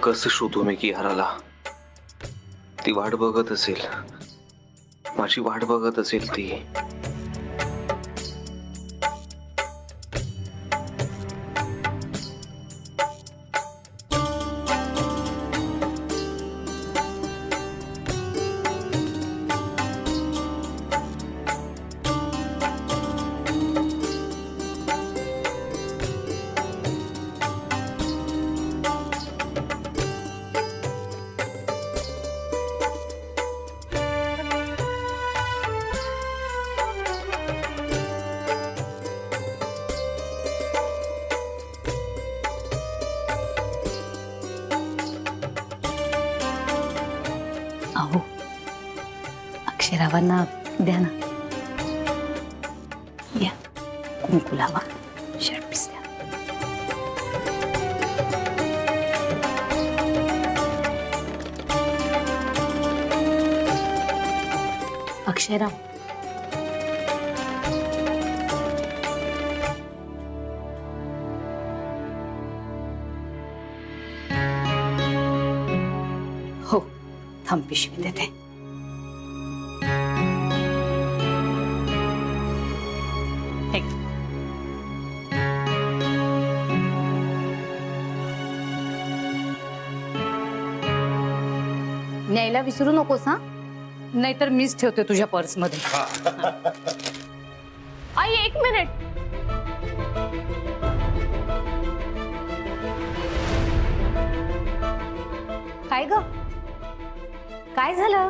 कसं शोधू मी किहाराला? ती वाट बघत असेल, माझी वाट बघत असेल ती. अहो, अक्षरावांना द्या ना. या, कुंकू लावा, शर्टपीस द्या. अक्षरा, हो, थांब पिशवी देते. हे घे. न्यायला विसरू नकोस हा, नाहीतर मीच ठेवते तुझ्या पर्स मध्ये. आई एक मिनिट. काय ग, काय झालं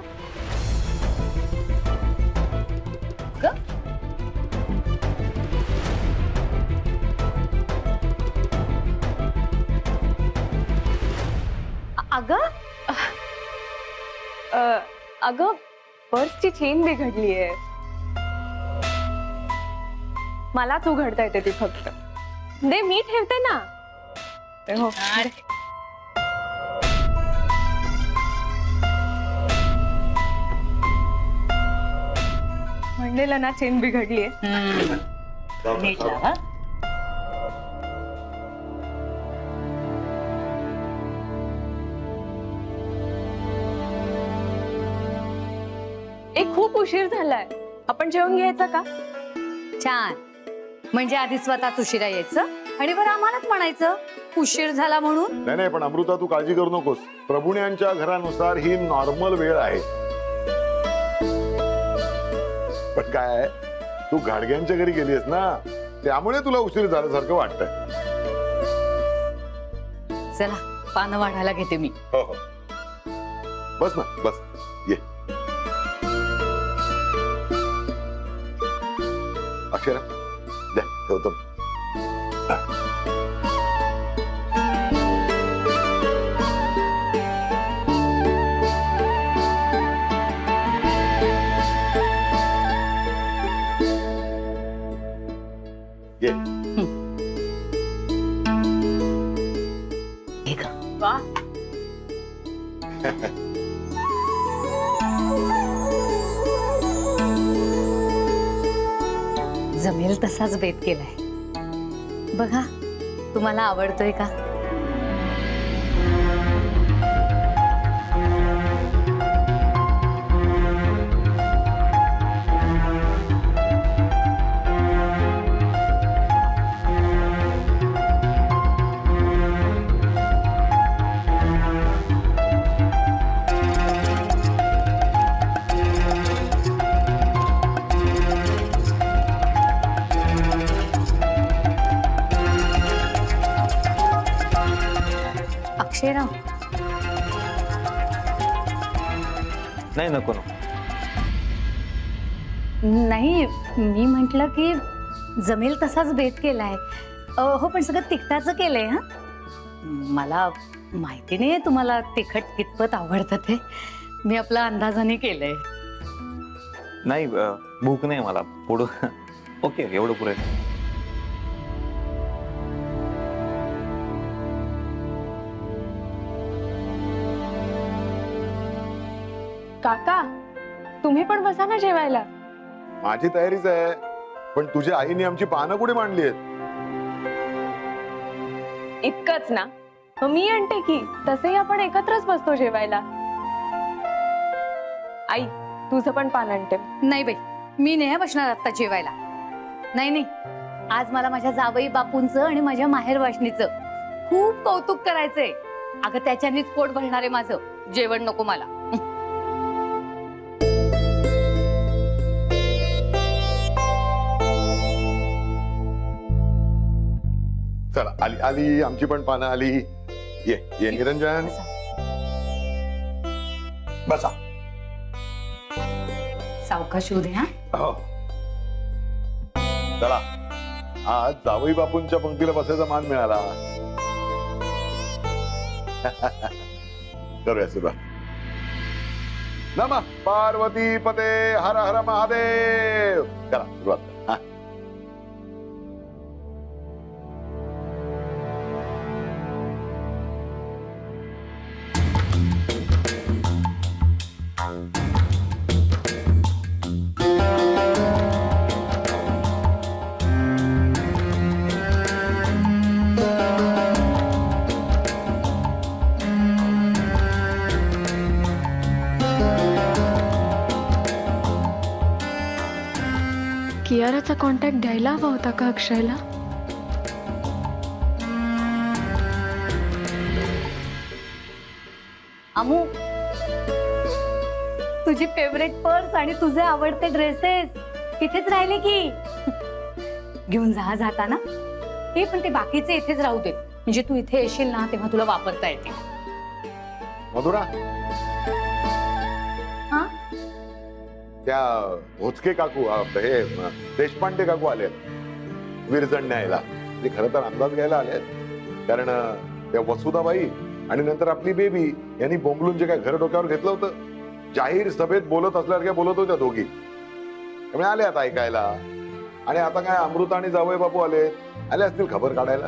ग? अगं, अगं पर्सची चेन बिघडलीये. मलाच उघडता येते ती फक्त. दे, मी ठेवते ना. हो. म्हणलेलं ना चेन बिघडलीये. नीट लावा. एक खूप उशीर झालाय, आपण जेवून घ्यायचं का? छान, म्हणजे आधी स्वतःच उशिरा यायचं आणि बरं आम्हालाच म्हणायचं उशीर झाला म्हणून. नाही नाही, पण अमृता तू काळजी करू नकोस. प्रभुण्यांच्या घरानुसार ही नॉर्मल वेळ आहे. पण काय आहे, तू घाडग्यांच्या घरी गेलीस ना, त्यामुळे तुला उशीर झाल्यासारखं वाटतंय. चला, पानं वाढायला घेते मी. हो हो, बस ना, बस ये. अक्षरा द्या, ठेवतो. ये. हे ग. वा, जमेल तसाच बेत केलाय बघा. तुम्हाला आवडतोय का? अक्षरा, नाही, नको नको. नाही, मी म्हंटल की जमेल तसाच बेत केलाय. हो, पण सगळं तिखटाचं केलंय. हा, मला माहिती नाही तुम्हाला तिखट कितपत आवडतं ते. मी आपला अंदाजाने केलंय. नाही, भूक नाही मला. पुढं ओके, एवढं पुरेल. काका तुम्ही पण बसा ना जेवायला. माझी तयारीच आहे, पण तुझ्या आईने आमची पानं कुठे मांडली आहेत? इतकंच ना, मग मी आणते की, तसेही आपण एकत्रच बसतो जेवायला. आई, तुझं पण पान आणते. नाही बाई, मी नाही बसणार आता जेवायला. नाही नाही, आज मला माझ्या जावई बापूंचं आणि माझ्या माहेर वाशनीचं खूप कौतुक करायचंय. अगं त्याच्यानीच पोट भरणार आहे माझं. जेवण नको मला. चला, आली आली आमची पण पानं आली. ये ये निरंजन, बसा. सावकाश होऊ दे हा. हो. चला, आज जावई बापूंच्या पंक्तीला बसायचा मान मिळाला. करूया सुरुवात. नमः पार्वती पते हर हर महादेव. करा सुरुवात. हा. कियाराचा कॉन्टॅक्ट द्यायला हवा होता का अक्षयला? अमू, तुझी फेवरेट पर्स आणि तुझे आवडते ड्रेसेस इथेच राहिले की. घेऊन जा जाताना. हे पण ते बाकीचे इथेच राहू दे, म्हणजे तू इथे येशील ना तेव्हा तुला वापरता येते. मधुरा, हा, त्या भोचके काकू, हे देशपांडे काकू आले विरजण न्यायला. ते खरं तर अंदाज घ्यायला आले, कारण त्या वसुधाबाई आणि नंतर आपली बेबी यांनी बोंबलून जे काय घर डोक्यावर घेतलं होतं, जाहीर सभेत बोलत असल्यासारख्या बोलत होत्या दोघी. त्यामुळे आले आता ऐकायला. आणि आता काय अमृता आणि जावई बापू आले असतील खबर काढायला.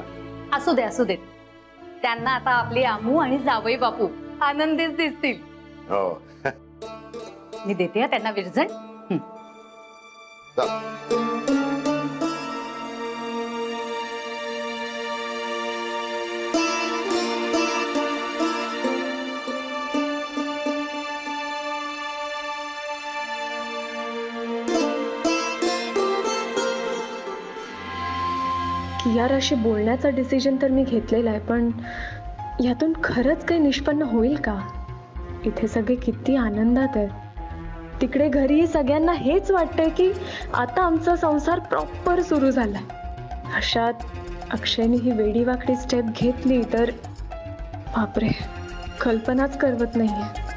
असू दे असू देत. त्यांना आता आपले अमू आणि जावई बापू आनंदीच दिसतील. हो. मी देते त्यांना विरजण. चल. कियाराशी बोलण्याचा डिसिजन तर मी घेतलेला आहे, पण यातून खरंच काही निष्पन्न होईल का? इथे सगळे किती आनंदात आहेत. तिकडे घरी सगळ्यांना हेच वाटतंय की आता आमचा संसार प्रॉपर सुरू झालाय. अशात अक्षयने ही वेडीवाकडी स्टेप घेतली तर बापरे, कल्पनाच करवत नाहीये.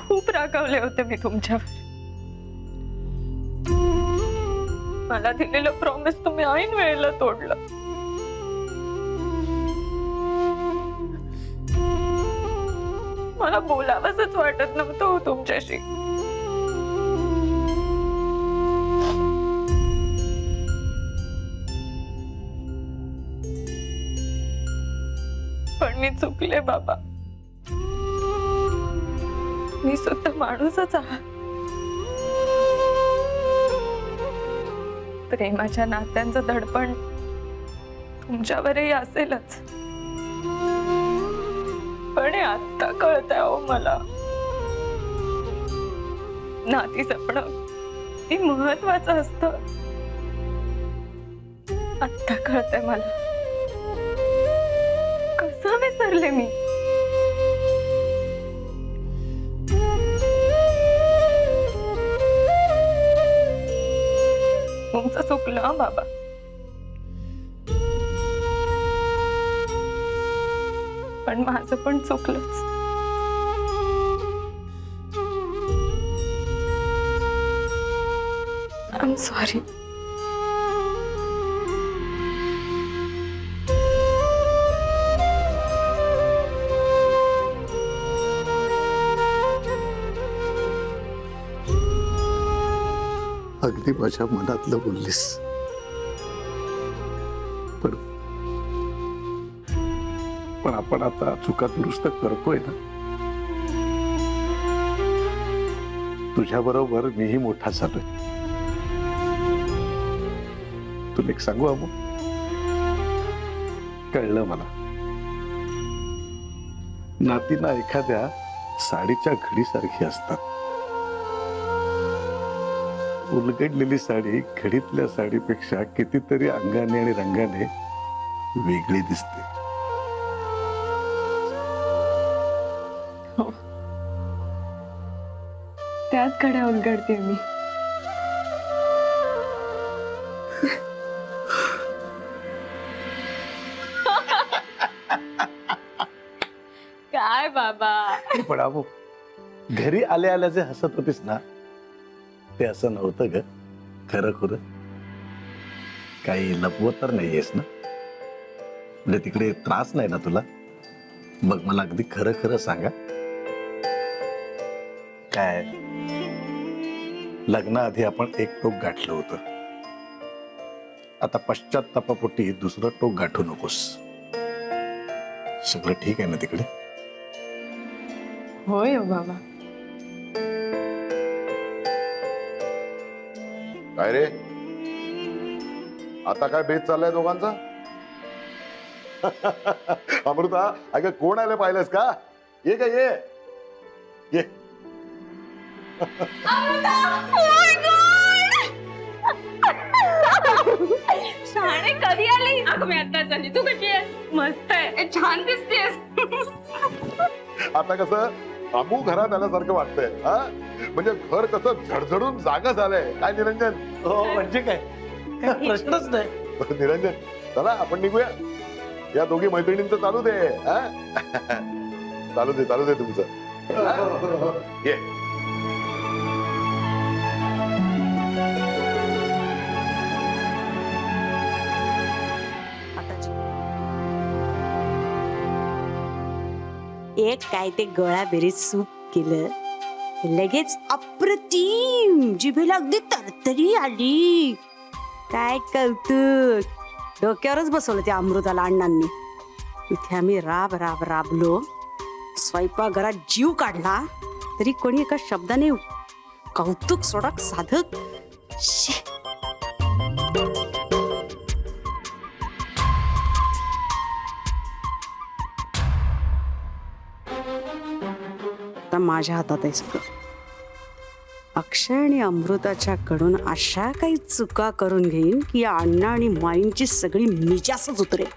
खूप रागावले होते मी तुमच्यावर. मला दिलेलं प्रॉमिस तुम्ही ऐन वेळेला तोडलं. मला बोलावंसच वाटत नव्हतं हो तुमच्याशी. पण मी चुकले बाबा. मी सुद्धा माणूसच आहात. प्रेमाच्या नात्यांचं दडपण तुमच्यावरही असेलच. पण हे आत्ता कळतंय हो मला. नाती जपणं किती महत्वाचं असतं. आत्ता कळतंय मला. कसं विसरले मी. तुमचं चुकलं हं बाबा. पण माझं पण चुकलंच. I am sorry. अगदी माझ्या मनातलं बोललीस. पण आपण आता चुका दुरुस्त करतोय ना. तुझ्या बरोबर मीही मोठा झालोय. तुला एक सांगू अबू, कळलं मला. नातींना एखाद्या साडीच्या घडीसारखी असतात. उलगडलेली साडी घडीतल्या साडीपेक्षा कितीतरी अंगाने आणि रंगाने वेगळी दिसते. त्याच घड्या उलगडते मी. काय बाबा. पण अबू, घरी आल्या आल्या जे हसत होतीस ना, ते असं नव्हतं ग. खरं खुरं काही लपवत तर नाहीयेस ना. म्हणजे तिकडे त्रास नाही ना तुला. मग मला अगदी खरं खरं सांगा, काय लग्नाआधी आपण एक टोक गाठलं होतं. आता पश्चात्तापापोटी दुसरं टोक गाठू नकोस. सगळं ठीक आहे ना तिकडे? होय हो बाबा. काय रे, आता काय बेत चाललाय दोघांचा? अमृता, अगं कोण आलं पाहिलंस का? ये का ये ये. शाणे कधी आली? अगं मी आता झाली. तू कशी आहेस? मस्त आहे. छान दिसतेस. आता कसं अमू घरात आल्यासारखं वाटतंय. हा, म्हणजे घर कसं झडझडून जागा झालंय. काय निरंजन? हो म्हणजे काय प्रश्नच नाही. निरंजन, चला आपण निघूया. या दोघी मैत्रिणींचं चालू दे. हा? चालू दे तुमचं. ये. एक काय ते गळाबेरीत सूप केलं, लगेच अप्रतिम जिभेला अगदी तरतरी आली. काय कौतुक. डोक्यावरच बसवलं त्या अमृताला अण्णांनी. इथे आम्ही राबलो. स्वयंपाकघरात जीव काढला तरी कोणी एका शब्दाने कौतुक सोडक साधक. शे. आता माझ्या हातात आहे सगळं. अक्षय आणि अमृताच्या कडून अशा काही चुका करून घेईन की या अण्णा आणि माईंची सगळी मिजासच उतरेल.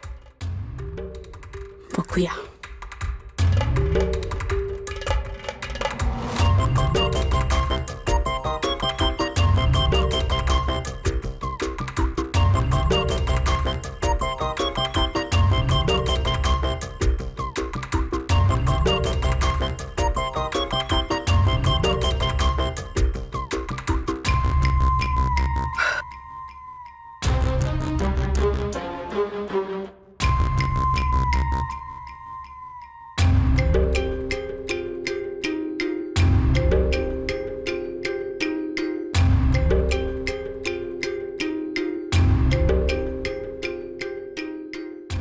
बघूया.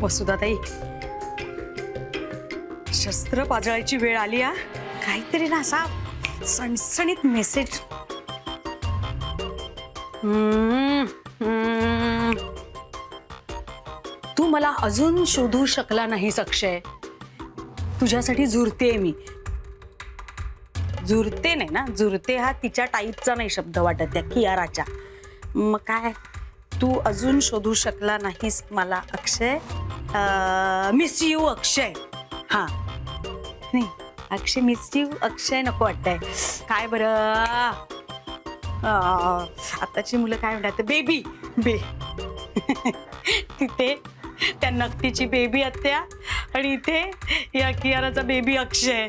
वसुधाताई, शस्त्र पाजळायची वेळ आली. काहीतरी ना असा सणसणीत मेसेज. तू मला अजून शोधू शकला नाहीस अक्षय. तुझ्यासाठी झुरते मी. झुरते नाही ना, झुरते हा तिच्या टाईपचा नाही शब्द वाटत त्या कियाराच्या. मग काय तू अजून शोधू शकला नाहीस मला अक्षय? मिस यू अक्षय. हा नाही अक्षय, मिस यू अक्षय नको वाटतंय. काय बरं आताची मुलं काय म्हणतात, बेबी बे तिथे त्या नकटीची बेबी आत्या आणि इथे या कियाराचा बेबी अक्षय.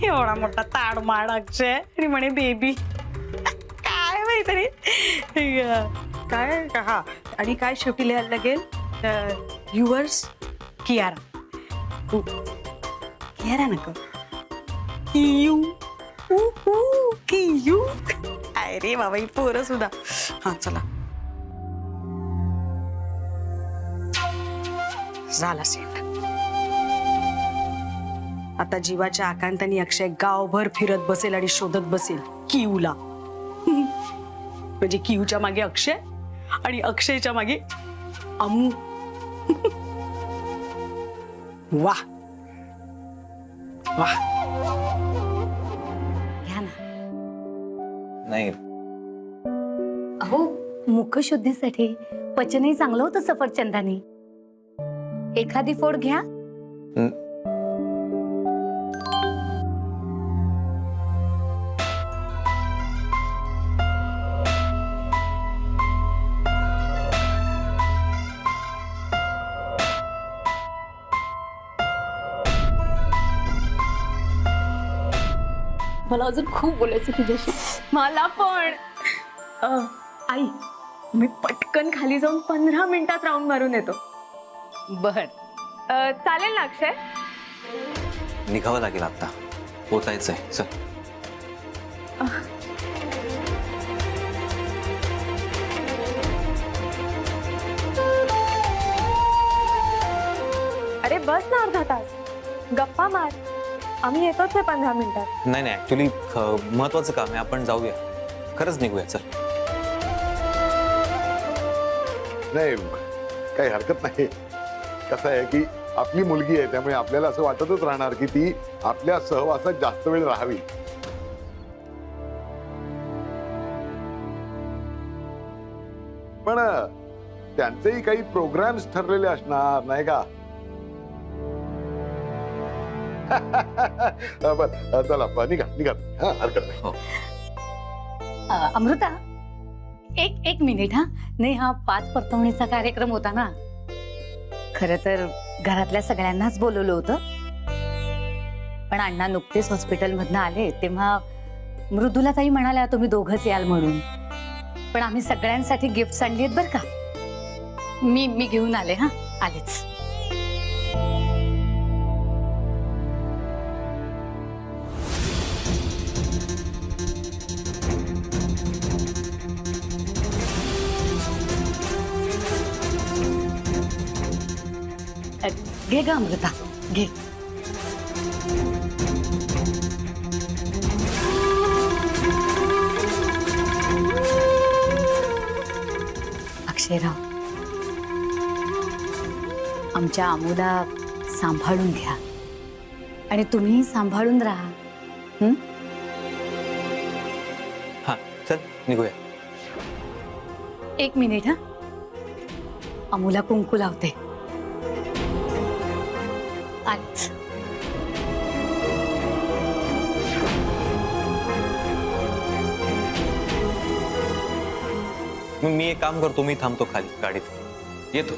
एवढा मोठा ताडमाड अक्षय आणि म्हणे बेबी. काय माहिती काय हा. आणि काय शेवटी लिहायला लागेल, युअर्स कियारा. कियारा नको, कियू कियू. अरे बाबा ही पोरं सुद्धा. हा चला झाला सेट. आता जीवाच्या आकांताने अक्षय गावभर फिरत बसेल आणि शोधत बसेल कियूला. म्हणजे कियूच्या मागे अक्षय आणि अक्षयच्या मागे अमू. वाह वाह. घ्या ना. नाही अहो मुखशुद्धीसाठी पचनही चांगलं होतं सफरचंदानी. एखादी फोड घ्या. मला अजून खूप बोलायचं तुझ्याशी. मला पण. आई मी पटकन खाली जाऊन 15 मिनिटात राऊंड मारून येतो. बर. चालेल ना अक्षय? निघावं लागेल आता, पोचायचंय. चल. अरे बस ना अर्धा तास, गप्पा मार. आम्ही येतोच आहे 15 मिनिटात. नाही नाही, ऍक्च्युली महत्वाचं काम आहे, आपण जाऊया. खरंच निघूया. चल. नाही काही हरकत नाही. कसं आहे की आपली मुलगी आहे, त्यामुळे आपल्याला असं वाटतच राहणार की ती आपल्या सहवासात जास्त वेळ राहावी. पण त्यांचेही काही प्रोग्राम्स ठरलेले असणार नाही का? बर चला निघा निघा. हा हरकत नाही. हो. अमृता एक मिनिट. हा नाही, हा 5 परतवणीचा कार्यक्रम होता ना. खरं तर घरातल्या सगळ्यांनाच बोलवलं होतं, पण अण्णा नुकतेच हॉस्पिटलमधनं आले तेव्हा मृदुला ताई म्हणाल्या तुम्ही दोघंच याल म्हणून. पण आम्ही सगळ्यांसाठी गिफ्ट आणली आहेत बरं का. मी घेऊन आले. हा आलेच. घे ग अमृता घे. अक्षयराव, आमच्या अमूला सांभाळून घ्या आणि तुम्ही सांभाळून राहा. हा चल निघूया. 1 मिनिट. हा अमूला कुंकू लावते. आलेच. मग मी एक काम करतो, मी थांबतो खाली गाडीत. येतो.